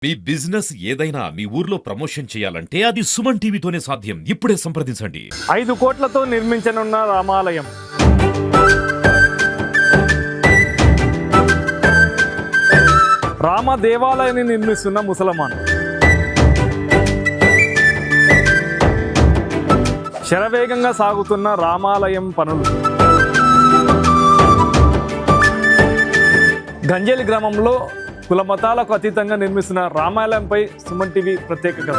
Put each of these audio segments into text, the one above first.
మీ business ఏదైనా మీ ఊర్లో promotion చేయాలంటే అది సుమన్ టీవీతోనే సాధ్యం. ఇప్పుడే సంప్రదించండి. 5 కోట్లతో నిర్మించనున్న రామాలయం. రామ దేవాలయాన్ని నిర్మిస్తున్న ముసల్మాన్. శరవేగంగా సాగుతున్న రామాలయం పనులు. గంజేలి గ్రామంలో కుల మతాలకు అతీతంగా నిర్మిస్తున్న రామాలయంపై సుమన్ టీవీ ప్రత్యేక కథ.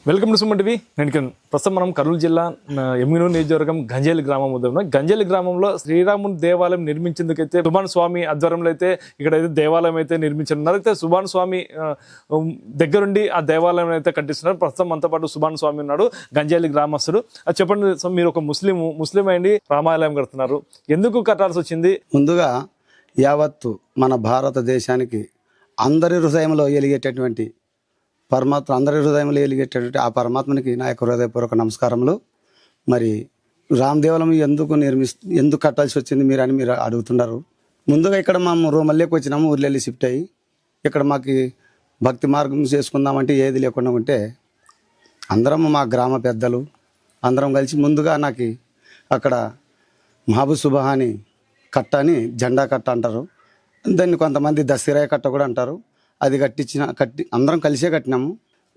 Welcome to Suman TV. నేను ప్రస్తుతం మనం కర్నూలు జిల్లా ఎమ్మిగనూరు నియోజకవర్గం గంజేలి గ్రామం ఉన్నాం. గంజేలి గ్రామంలో శ్రీరాముని దేవాలయం నిర్మించేందుకైతే సుభాన్ స్వామి ఆధ్వర్యంలో అయితే ఇక్కడైతే దేవాలయం అయితే నిర్మించనున్నారు. అయితే సుభాన్ స్వామి దగ్గరుండి ఆ దేవాలయం అయితే కట్టిస్తున్నారు. ప్రస్తుతం మనతో పాటు సుభాన్ స్వామి ఉన్నాడు, గంజేలి గ్రామస్తుడు. అది చెప్పండి, మీరు ఒక ముస్లిం అయ్యి రామాలయం కడుతున్నారు, ఎందుకు కట్టాల్సి వచ్చింది? ముందుగా యావత్తు మన భారతదేశానికి అందరి హృదయంలో వెలిగేటటువంటి పరమాత్మ, అందరి హృదయంలో వెలిగేటటువంటి ఆ పరమాత్మనికి నా యొక్క హృదయపూర్వక నమస్కారములు. మరి రామదేవాలయం ఎందుకు కట్టాల్సి వచ్చింది మీరు అడుగుతున్నారు. ముందుగా ఇక్కడ మేము రూమల్లోకి వచ్చినాము, ఊర్లో వెళ్ళి షిఫ్ట్ అయ్యి ఇక్కడ మాకు భక్తి మార్గం చేసుకుందామంటే ఏది లేకుండా ఉంటే అందరం మా గ్రామ పెద్దలు అందరం కలిసి ముందుగా నాకు అక్కడ మహబూబ్ సుబహాని కట్ట అని జెండా కట్ట అంటారు, దాన్ని కొంతమంది దసిరాయ కట్ట కూడా అంటారు. అది కట్టి అందరం కలిసే కట్టినాము.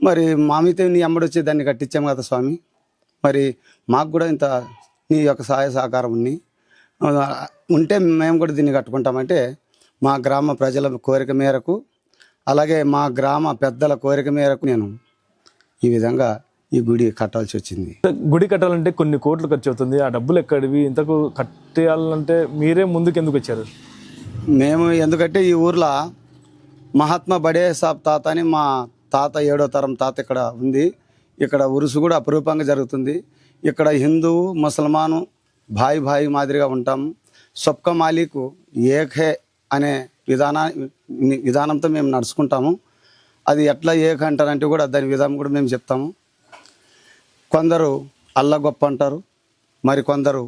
మరి మామితే నీ అమ్మడు వచ్చి దాన్ని కట్టించాము కదా స్వామి, మరి మాకు కూడా ఇంత నీ యొక్క సహాయ సహకారం ఉంటే మేము కూడా దీన్ని కట్టుకుంటామంటే మా గ్రామ ప్రజల కోరిక మేరకు, అలాగే మా గ్రామ పెద్దల కోరిక మేరకు నేను ఈ విధంగా ఈ గుడి కట్టాల్సి వచ్చింది. గుడి కట్టాలంటే కొన్ని కోట్లు ఖర్చు అవుతుంది, ఆ డబ్బులు ఎక్కడివి? ఇంతకు కట్టాలంటే మీరే ముందుకు ఎందుకు వచ్చారు? మేము ఎందుకంటే ఈ ఊర్లో మహాత్మా బడే సాబ్ తాత అని మా తాత 7వ తరం తాత ఇక్కడ ఉంది. ఇక్కడ ఉరుసు కూడా అపురూపంగా జరుగుతుంది. ఇక్కడ హిందువు ముసల్మాను భాయి మాదిరిగా ఉంటాము. సబ్కా మాలిక్ ఏక్ హే అనే విధానంతో మేము నడుచుకుంటాము. అది ఎట్లా ఏక్ అంటారంటే కూడా దాని విధానం కూడా మేము చెప్తాము. కొందరు అల్లా గొప్ప అంటారు, మరి కొందరు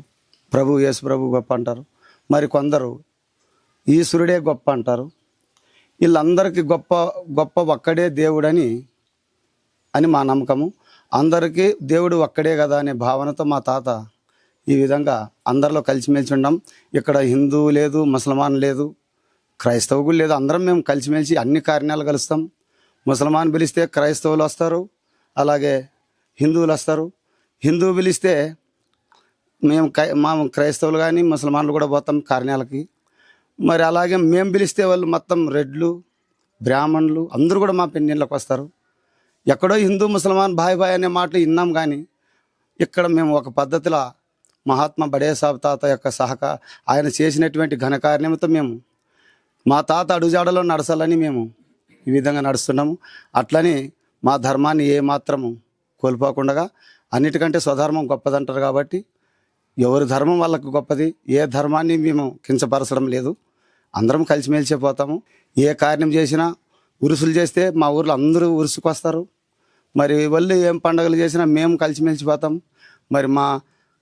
యేసు ప్రభు గొప్ప అంటారు, మరి కొందరు ఈశ్వరుడే గొప్ప అంటారు. వీళ్ళందరికీ గొప్ప ఒక్కడే దేవుడని మా నమ్మకము. అందరికీ దేవుడు ఒక్కడే కదా అనే భావనతో మా తాత ఈ విధంగా అందరిలో కలిసిమెలిసి ఉన్నాం. ఇక్కడ హిందువు లేదు, ముసల్మాన్ లేదు, క్రైస్తవులు లేదు, అందరం మేము కలిసిమెలిసి అన్ని కార్యాలు కలుస్తాం. ముసల్మాన్ పిలిస్తే క్రైస్తవులు వస్తారు, అలాగే హిందువులు వస్తారు. హిందువు పిలిస్తే మేము క్రైస్తవులు కానీ ముసల్మాన్లు కూడా పోతాం కార్యాలకి. మరి అలాగే మేము పిలిస్తే వాళ్ళు మొత్తం రెడ్లు బ్రాహ్మణులు అందరూ కూడా మా పెళ్ళిళ్ళకి వస్తారు. ఎక్కడో హిందూ ముసల్మాన్ భాయ్ అనే మాటలు విన్నాం, కానీ ఇక్కడ మేము ఒక పద్ధతిలో మహాత్మా బడే సాబ్ తాత యొక్క ఆయన చేసినటువంటి ఘనకార్యంతో మేము మా తాత అడుగుజాడలో నడచాలని మేము ఈ విధంగా నడుస్తున్నాము. అట్లని మా ధర్మాన్ని ఏమాత్రము కోల్పోకుండా, అన్నిటికంటే స్వధర్మం గొప్పదంటారు కాబట్టి ఎవరి ధర్మం వాళ్ళకు గొప్పది, ఏ ధర్మాన్ని మేము కించపరచడం లేదు. అందరం కలిసిమెలిసే పోతాము. ఏ కార్యం చేసినా ఉరుసులు చేస్తే మా ఊర్లో అందరూ ఉరుసుకు వస్తారు. మరి వాళ్ళు ఏం పండుగలు చేసినా మేము కలిసిమెలిసిపోతాం. మరి మా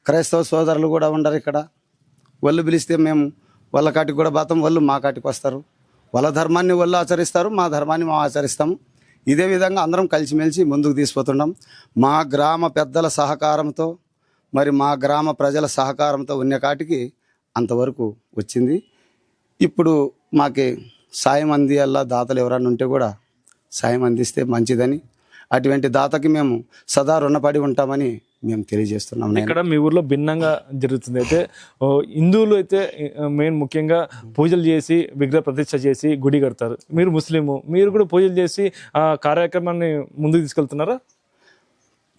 క్రైస్తవ సోదరులు కూడా ఉండరు ఇక్కడ. వాళ్ళు పిలిస్తే మేము వాళ్ళ కాటికి కూడా పోతాం, వాళ్ళు మా కాటికి వస్తారు. వాళ్ళ ధర్మాన్ని వాళ్ళు ఆచరిస్తారు, మా ధర్మాన్ని మేము ఆచరిస్తాము. ఇదే విధంగా అందరం కలిసిమెలిసి ముందుకు తీసుకుపోతున్నాం. మా గ్రామ పెద్దల సహకారంతో, మరి మా గ్రామ ప్రజల సహకారంతో ఉన్న కాటికి అంతవరకు వచ్చింది. ఇప్పుడు మాకి సాయం అందియాల దాతలు ఎవరన్నా ఉంటే కూడా సాయం అందిస్తే మంచిదని, అటువంటి దాతకి మేము సదా రుణపడి ఉంటామని మేము తెలియజేస్తున్నాం. ఇక్కడ మీ ఊర్లో భిన్నంగా జరుగుతుంది. అయితే హిందువులు అయితే ముఖ్యంగా పూజలు చేసి విగ్రహ ప్రతిష్ఠ చేసి గుడి కడతారు. మీరు ముస్లిము, మీరు కూడా పూజలు చేసి ఆ కార్యక్రమాన్ని ముందుకు తీసుకెళ్తున్నారా?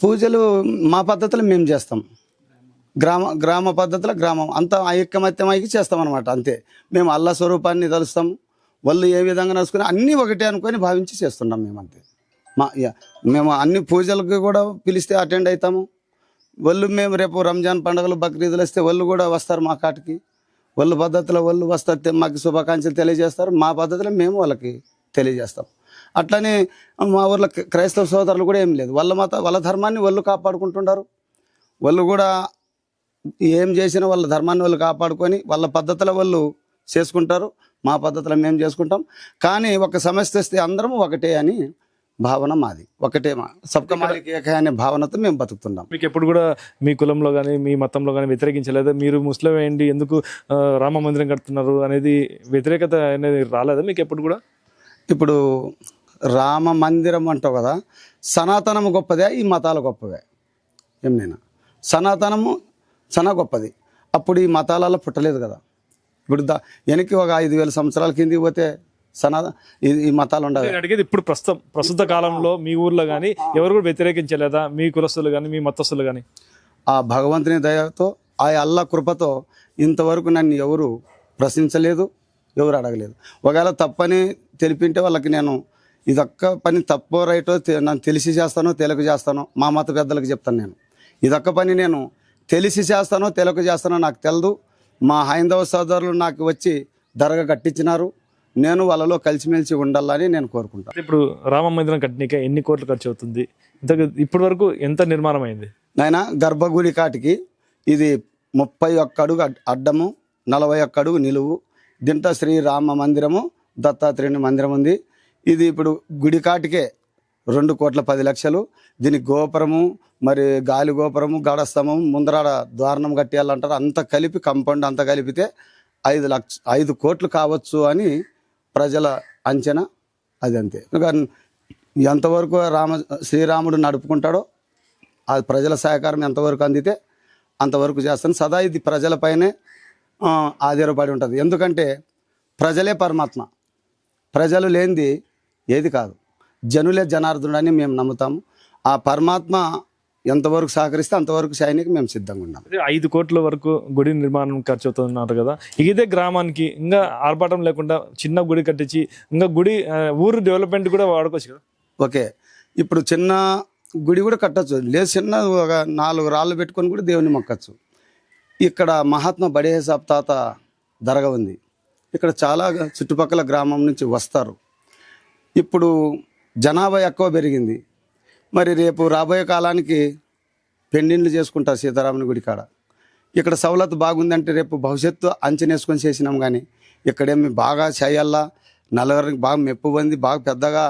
పూజలు మా పద్ధతిలో మేము చేస్తాం. గ్రామ పద్ధతిలో గ్రామం అంతా ఐక్యమత్యమైకి చేస్తామన్నమాట. అంతే. మేము అల్లా స్వరూపాన్ని తలుస్తాము. వాళ్ళు ఏ విధంగా నడుచుకుని అన్నీ ఒకటే అనుకొని భావించి చేస్తున్నాం మేము. అంతే. మేము అన్ని పూజలకు కూడా పిలిస్తే అటెండ్ అవుతాము. వాళ్ళు మేము రేపు రంజాన్ పండుగలు బక్రీదులు వస్తే వాళ్ళు కూడా వస్తారు మా కాటికి. వాళ్ళు పద్ధతిలో వాళ్ళు వస్తారు, మాకు శుభాకాంక్షలు తెలియజేస్తారు. మా పద్ధతిలో మేము వాళ్ళకి తెలియజేస్తాం. అట్లనే మా ఊర్లో క్రైస్తవ సోదరులు కూడా ఏం లేదు, వాళ్ళ ధర్మాన్ని వాళ్ళు కాపాడుకుంటున్నారు. వాళ్ళు కూడా ఏం చేసినా వాళ్ళ ధర్మాన్ని వాళ్ళు కాపాడుకొని వాళ్ళ పద్ధతుల వాళ్ళు చేసుకుంటారు, మా పద్ధతులు మేము చేసుకుంటాం. కానీ ఒక సమస్య వస్తే అందరం ఒకటే అని భావన మాది, ఒకటే సబ్కా మాలిక్ ఏక అనే భావనతో మేము బతుకుతున్నాం. మీకు ఎప్పుడు కూడా మీ కులంలో కానీ మీ మతంలో కానీ వ్యతిరేకించలేదా? మీరు ముస్లిం ఏంటి, ఎందుకు రామ మందిరం కడుతున్నారు అనేది వ్యతిరేకత అనేది రాలేదా మీకు ఎప్పుడు కూడా? ఇప్పుడు రామ మందిరం అంటావు కదా, సనాతనము గొప్పదే, ఈ మతాలు గొప్పవే. ఏమైనా సనాతనము చాలా గొప్పది, అప్పుడు ఈ మతాలలో పుట్టలేదు కదా. ఇప్పుడు వెనక్కి ఒక 5,000 సంవత్సరాల కిందికి పోతే ఈ మతాలు ఉండవు. అడిగేది ఇప్పుడు ప్రస్తుత కాలంలో మీ ఊర్లో కానీ ఎవరు కూడా వ్యతిరేకించలేదా, మీ కులస్తులు కానీ మీ మతస్థులు కానీ? ఆ భగవంతుని దయతో, ఆ అల్లా కృపతో ఇంతవరకు నన్ను ఎవరు ప్రశ్నించలేదు, ఎవరు అడగలేదు. ఒకవేళ తప్పని తెలిపింటే వాళ్ళకి నేను ఇదొక్క పని తప్పో రైటో నన్ను తెలిసి చేస్తానో తెలియక చేస్తానో మా మత పెద్దలకు చెప్తాను. నేను ఇదొక్క పని నేను తెలిసి చేస్తానో తెలియక చేస్తానో నాకు తెలదు. మా హైందవ సోదరులు నాకు వచ్చి దర్గా కట్టించినారు, నేను వాళ్ళలో కలిసిమెలిసి ఉండాలని నేను కోరుకుంటాను. ఇప్పుడు రామ మందిరం కట్టినీకే ఎన్ని కోట్లు ఖర్చు అవుతుంది? ఇప్పటి వరకు ఎంత నిర్మాణం అయింది? నాయన గర్భగుడి కాటికి ఇది 31 అడుగు అడ్డము, 41 అడుగు నిలువు. దీంట్లో శ్రీరామ మందిరము, దత్తాత్రేయుని మందిరం ఉంది. ఇది ఇప్పుడు గుడి కాటికే 2,10,00,000. దీని గోపురము, మరి గాలి గోపురము, గడస్తంభం, ముందరాడ ద్వారణం కట్టేయాలంటారు. అంత కలిపి కంపౌండ్ అంతా కలిపితే 5 కోట్లు కావచ్చు అని ప్రజల అంచనా. అది అంతే. ఎంతవరకు శ్రీరాముడు నడుపుకుంటాడో అది ప్రజల సహకారం ఎంతవరకు అందితే అంతవరకు చేస్తాను. సదా ఇది ప్రజలపైనే ఆధారపడి ఉంటుంది. ఎందుకంటే ప్రజలే పరమాత్మ, ప్రజలు లేనిది ఏది కాదు. జనులే జనార్దనుడు అని మేము నమ్ముతాము. ఆ పరమాత్మ ఎంతవరకు సహకరిస్తే అంతవరకు సైనిక మేము సిద్ధంగా ఉన్నాం. 5 కోట్ల వరకు గుడి నిర్మాణం ఖర్చు అవుతున్నారు కదా. ఇదే గ్రామానికి ఇంకా ఆర్భాటం లేకుండా చిన్న గుడి కట్టించి ఇంకా గుడి ఊరు డెవలప్మెంట్ కూడా వాడుకోవచ్చు కదా. ఓకే, ఇప్పుడు చిన్న గుడి కూడా కట్టచ్చు, లేదు చిన్న ఒక 4 రాళ్ళు పెట్టుకొని కూడా దేవుని మొక్కచ్చు. ఇక్కడ మహాత్మా బడే సాబ్ తాత దర్గా ఉంది. ఇక్కడ చాలా చుట్టుపక్కల గ్రామం నుంచి వస్తారు. ఇప్పుడు జనాభా ఎక్కువ పెరిగింది. మరి రేపు రాబోయే కాలానికి పెండిండ్లు చేసుకుంటారు సీతారాముని గుడి కాడ. ఇక్కడ సవలతు బాగుందంటే రేపు భవిష్యత్తు అంచనేసుకొని చేసినాం. కానీ ఇక్కడేమి బాగా చేయాలా, నలుగురికి బాగా మెప్పు పొంది బాగా పెద్దగా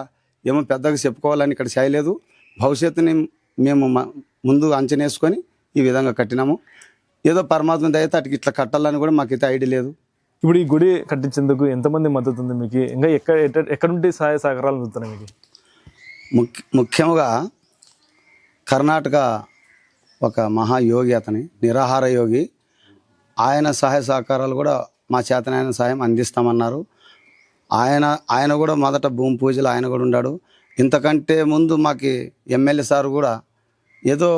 చెప్పుకోవాలని ఇక్కడ చేయలేదు. భవిష్యత్తుని మేము ముందు అంచనేసుకొని ఈ విధంగా కట్టినాము. ఏదో పరమాత్మ దయతో అటుకి ఇట్లా కట్టాలని కూడా మాకైతే ఐడియా లేదు. ఇప్పుడు ఈ గుడి కట్టించేందుకు ఎంతమంది మద్దతు ఉంది మీకు? ఇంకా ఎక్కడ నుండి సహాయ సహకారాలు అందుతున్నాయి మీకు? ముఖ్యంగా కర్ణాటక ఒక మహాయోగి, అతని నిరాహార యోగి, ఆయన సహాయ సహకారాలు కూడా మా చేతనైన సహాయం అందిస్తామన్నారు. ఆయన కూడా మొదట భూమి పూజలు ఆయన కూడా ఉన్నాడు. ఇంతకంటే ముందు మాకు ఎమ్మెల్యే సార్ కూడా ఏదో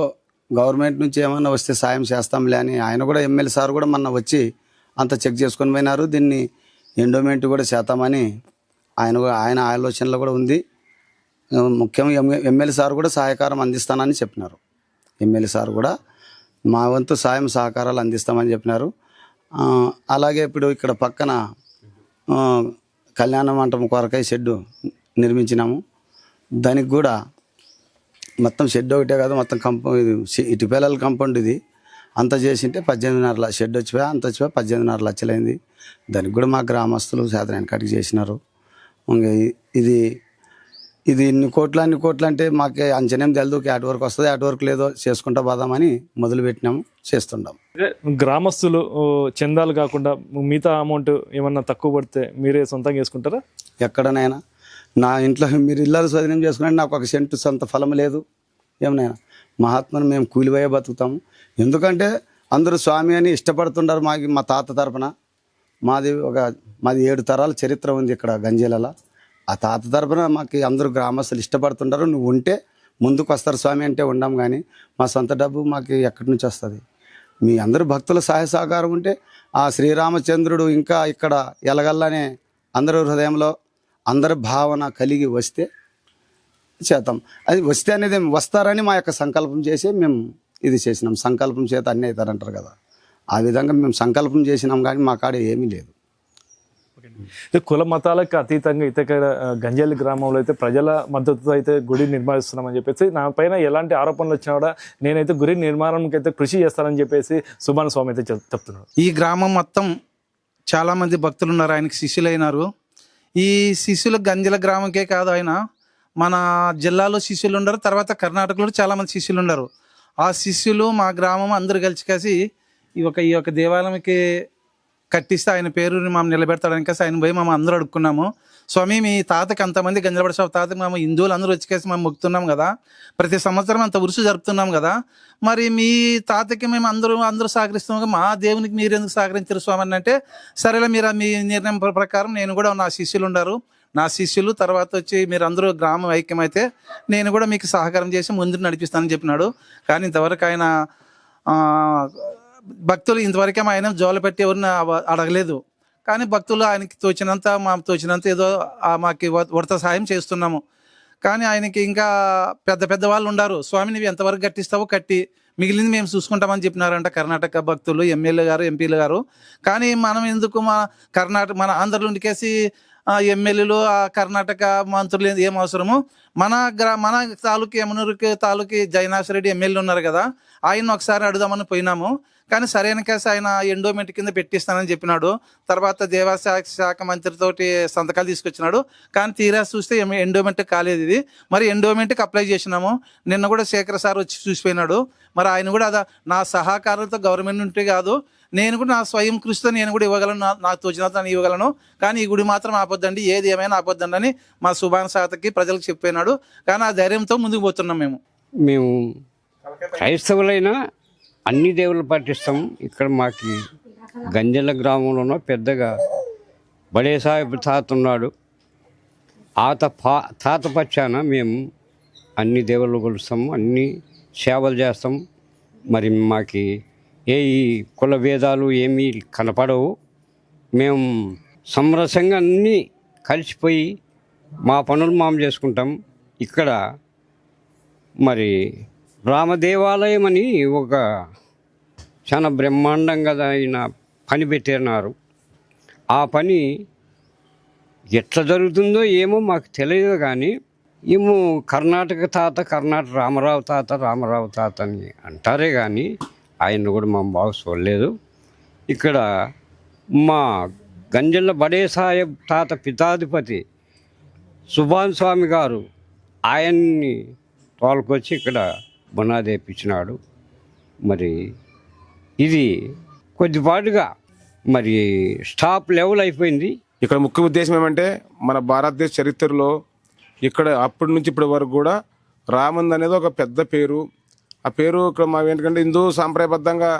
గవర్నమెంట్ నుంచి ఏమన్నా వస్తే సాయం చేస్తాంలే అని ఆయన కూడా, ఎమ్మెల్యే సార్ కూడా మొన్న వచ్చి అంత చెక్ చేసుకొని పోయినారు. దీన్ని ఎండోమెంట్ కూడా చేద్దామని ఆయన ఆలోచనలో కూడా ఉంది. ముఖ్యంగా ఎమ్మెల్యే సార్ కూడా సహకారం అందిస్తానని చెప్పినారు. ఎమ్మెల్యే సార్ కూడా మా వంతు సాయం సహకారాలు అందిస్తామని చెప్పినారు. అలాగే ఇప్పుడు ఇక్కడ పక్కన కళ్యాణ మంటపం కొరకై షెడ్డు నిర్మించినాము. దానికి కూడా మొత్తం షెడ్ ఒకటే కాదు, మొత్తం ఇటుపేలల కాంపౌండ్ ఇది అంత చేసింటే 18.5 లక్షలు షెడ్ వచ్చిపోయా, అంత వచ్చిపోయా 18.5 లక్షలైంది. దానికి కూడా మా గ్రామస్తులు శాతం కటికి చేసినారు. ఇది ఇన్ని కోట్లు అంటే మాకే అంచనేం తెలియదు. అటు వరకు వస్తుంది, అటు వరకు లేదో చేసుకుంటా పోదామని మొదలుపెట్టినాము, చేస్తుంటాం. గ్రామస్తులు చందాలు కాకుండా మిగతా అమౌంట్ ఏమన్నా తక్కువ పడితే మీరే సొంతంగా చేసుకుంటారా? ఎక్కడనైనా నా ఇంట్లో మీరు ఇల్లాలు స్వాధీనం చేసుకుని నాకు 1 సెంటు సొంత ఫలం లేదు. ఏమనైనా మహాత్మను మేము కూలిపోయే బతుకుతాము. ఎందుకంటే అందరూ స్వామి అని ఇష్టపడుతుంటారు. మా తాత తరపున మాది 7 తరాల చరిత్ర ఉంది ఇక్కడ గంజేలలో. ఆ తాత తరపున మాకు అందరూ గ్రామస్తులు ఇష్టపడుతుంటారు. నువ్వు ఉంటే ముందుకు వస్తారు స్వామి అంటే ఉండం. కానీ మా సొంత డబ్బు మాకు ఎక్కడి నుంచి వస్తుంది? మీ అందరూ భక్తుల సహాయ సహకారం ఉంటే ఆ శ్రీరామచంద్రుడు ఇంకా ఇక్కడ ఎలగల్లనే అందరూ హృదయంలో అందరి భావన కలిగి వస్తే చేద్దాం. అది వస్తే అనేది వస్తారని మా యొక్క సంకల్పం చేసి మేము ఇది చేసినాం. సంకల్పం చేత అన్నీ అవుతారంటారు కదా, ఆ విధంగా మేము సంకల్పం చేసినాం. కానీ మా కాడ ఏమీ లేదు. అయితే కుల మతాలకు అతీతంగా అయితే ఇక్కడ గంజేలి గ్రామంలో అయితే ప్రజల మద్దతుతో అయితే గుడి నిర్మిస్తున్నామని చెప్పేసి నా పైన ఎలాంటి ఆరోపణలు వచ్చినా కూడా నేనైతే గుడి నిర్మాణంకి అయితే కృషి చేస్తానని చెప్పేసి సుభాన్ స్వామి అయితే చెప్తున్నాడు. ఈ గ్రామం మొత్తం చాలామంది భక్తులు ఉన్నారు, ఆయనకి శిష్యులైనారు. ఈ శిష్యులు గంజల గ్రామంకే కాదు, ఆయన మన జిల్లాలో శిష్యులు ఉన్నారు, తర్వాత కర్ణాటకలో చాలామంది శిష్యులు ఉన్నారు. ఆ శిష్యులు మా గ్రామం అందరు కలిసి ఈ యొక్క దేవాలయంకి కట్టిస్తే ఆయన పేరుని మేము నిలబెడతాడని కలిసి ఆయన పోయి మేము అందరూ అడుక్కున్నాము. స్వామి మీ తాతకి అంతమంది గంజలపడి తాతకి మేము హిందువులు అందరూ వచ్చేసి మేము మొక్కుతున్నాం కదా, ప్రతి సంవత్సరం అంత ఉరుసు జరుపుతున్నాం కదా, మరి మీ తాతకి మేము అందరూ సహకరిస్తున్నాం కదా, మా దేవునికి మీరు ఎందుకు సహకరించారు స్వామి అని అంటే, సరేలే మీరు మీ నిర్ణయం ప్రకారం నేను కూడా నా శిష్యులు ఉన్నారు, నా శిష్యులు తర్వాత వచ్చి మీరు అందరూ గ్రామం ఐక్యమైతే నేను కూడా మీకు సహకారం చేసి ముందు నడిపిస్తానని చెప్పినాడు. కానీ ఇంతవరకు ఆయన భక్తులు ఇంతవరకే ఆయన జోలు పెట్టి ఎవరిని అడగలేదు. కానీ భక్తులు ఆయనకి తోచినంత ఏదో మాకు వర్త సహాయం చేస్తున్నాము. కానీ ఆయనకి ఇంకా పెద్ద వాళ్ళు ఉన్నారు, స్వామి నువ్వు ఎంతవరకు కట్టిస్తావో కట్టి మిగిలింది మేము చూసుకుంటామని చెప్పినారంట కర్ణాటక భక్తులు, ఎమ్మెల్యే గారు, ఎంపీలు గారు. కానీ మనం ఎందుకు మన ఆంధ్రలో ఉండికేసి ఎమ్మెల్యేలు, కర్ణాటక మంత్రులు ఏం అవసరము? మన తాలూకు యమునూరుకి తాలూకు జైనాథ్ రెడ్డి ఎమ్మెల్యే ఉన్నారు కదా, ఆయన ఒకసారి అడుగుదామని పోయినాము. కానీ సరైన కేసు ఆయన ఎండోమెంట్ కింద పెట్టిస్తానని చెప్పినాడు. తర్వాత దేవాదాయ శాఖ మంత్రితోటి సంతకాలు తీసుకొచ్చినాడు. కానీ తీరా చూస్తే ఎండోమెంట్ కాలేదు ఇది. మరి ఎండోమెంట్కి అప్లై చేసినాము. నిన్న కూడా శేఖర్ సార్ వచ్చి చూసిపోయినాడు. మరి ఆయన కూడా నా సహకారులతో గవర్నమెంట్ ఉంటే కాదు, నేను కూడా నా స్వయం కృషితో నేను కూడా ఇవ్వగలను, నాకు తోచినంత నేను ఇవ్వగలను. కానీ ఈ గుడి మాత్రం ఆపొద్దండి, ఏది ఏమైనా ఆపొద్దండి అని మా సుభాన్ శాతకి ప్రజలకు చెప్పినాడు. కానీ ఆ ధైర్యంతో ముందుకు పోతున్నాం. మేము క్రైస్తవులైనా అన్ని దేవుళ్ళు పాటిస్తాం. ఇక్కడ మాకు గంజల గ్రామంలోనో పెద్దగా బడే సాహెబ్ తాత ఉన్నాడు. తాత పచ్చాన మేము అన్ని దేవుళ్ళు కొలుస్తాము, అన్ని సేవలు చేస్తాం. మరి మాకు ఏ కుల భేదాలు ఏమీ కనపడవు. మేము సమరసంగా అన్నీ కలిసిపోయి మా పనులు మేము చేసుకుంటాం. ఇక్కడ మరి రామదేవాలయం అని ఒక చాలా బ్రహ్మాండంగా ఆయన పని పెట్టినారు. ఆ పని ఎట్లా జరుగుతుందో ఏమో మాకు తెలియదు. కానీ ఏమో కర్ణాటక రామారావు తాత అని అంటారే కానీ ఆయన కూడా మా బాగా చూడలేదు. ఇక్కడ మా గంజల బడే సాహెబ్ తాత పితాధిపతి సుభాన్ స్వామి గారు ఆయన్ని తోలుకొచ్చి ఇక్కడ బునాది వేయించినాడు. మరి ఇది కొద్దిపాటుగా మరి స్టాప్ లెవెల్ అయిపోయింది. ఇక్కడ ముఖ్య ఉద్దేశం ఏమంటే మన భారతదేశ చరిత్రలో ఇక్కడ అప్పటి నుంచి ఇప్పటి వరకు కూడా రామంద్ అనేది ఒక పెద్ద పేరు. ఆ పేరు ఇక్కడ మా ఏంటంటే హిందూ సాంప్రదాయబద్ధంగా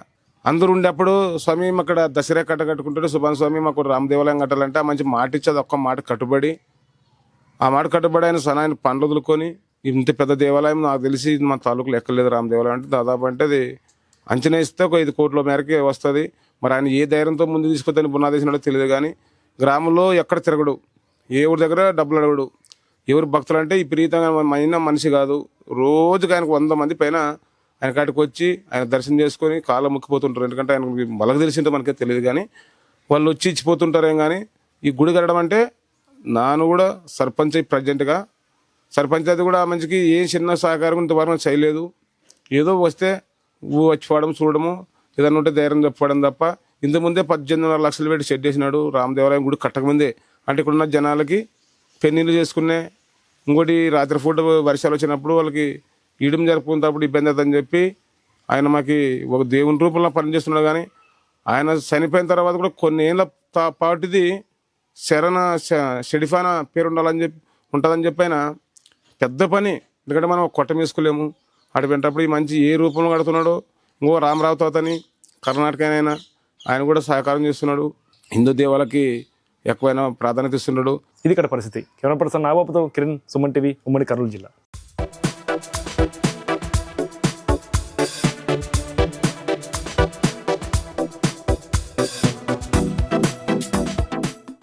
అందరూ ఉండేప్పుడు స్వామి అక్కడ దసరా కట్టుకుంటాడు సుభాన్ స్వామి మాకు రామదేవాలయం కట్టాలంటే ఆ మంచి మాట ఇచ్చేది, ఒక్క మాట కట్టుబడి ఆ మాట కట్టుబడి ఆయన పండ్లు వదులుకొని ఇంత పెద్ద దేవాలయం నాకు తెలిసి మా తాలూకులు ఎక్కలేదు రామదేవాలయం అంటే దాదాపు అంటే అది అంచనా ఇస్తే ఒక 5 కోట్ల మేరకి వస్తుంది. మరి ఆయన ఏ ధైర్యంతో ముందు తీసుకొద్దని బునాదేసినాడో తెలియదు. కానీ గ్రామంలో ఎక్కడ తిరగడు, ఏ ఊరి దగ్గర డబ్బులు అడగడు. ఎవరు భక్తులు అంటే విపరీతంగా మనిషి కాదు, రోజుకి ఆయనకు 100 మంది పైన ఆయన కాటికి వచ్చి ఆయన దర్శనం చేసుకొని కాళ్ళ ముక్కిపోతుంటారు. ఎందుకంటే ఆయనకు వాళ్ళకి తెలిసింటే మనకే తెలియదు. కానీ వాళ్ళు వచ్చి ఇచ్చిపోతుంటారేం. కానీ ఈ గుడి కట్టడం అంటే నాను కూడా సర్పంచ్ ప్రజెంట్గా సర్పంచాయతీ కూడా మంచికి ఏ చిన్న సహకారం ఇంతవరకు చేయలేదు. ఏదో వస్తే వచ్చిపోవడం చూడడము ఏదన్నా ఉంటే ధైర్యం చెప్పడం తప్ప ఇంతకుముందే 18.5 లక్షలు పెట్టి షెడ్ చేసినాడు రామదేవాలయం గుడి కట్టకముందే. అంటే ఇక్కడున్న జనాలకి పెన్నీళ్ళు చేసుకునే, ఇంకోటి రాత్రి పూట వర్షాలు వచ్చినప్పుడు వాళ్ళకి ఈడం జరుపుకున్నప్పుడు ఇబ్బంది అవుతుందని చెప్పి ఆయన మాకు ఒక దేవుని రూపంలో పనిచేస్తున్నాడు. కానీ ఆయన చనిపోయిన తర్వాత కూడా కొన్ని ఏళ్ళ పాటిది షెడిఫానా పేరు ఉంటుందని చెప్పి ఆయన పెద్ద పని. ఎందుకంటే మనం కొట్ట వేసుకోలేము. అటువంటిప్పుడు ఈ మంచి ఏ రూపంలో కడుతున్నాడో ఇంకో రామరావు తాతని కర్ణాటకనైనా ఆయన కూడా సహకారం చేస్తున్నాడు. హిందూ దేవాలకి ఎక్కువైనా ప్రాధాన్యత ఇస్తున్నాడు. ఇది ఇక్కడ పరిస్థితి. కెమెరా పర్సన్ నాగబాబుతో కిరణ్, సుమన్ టీవీ, ఉమ్మడి కర్నూలు జిల్లా.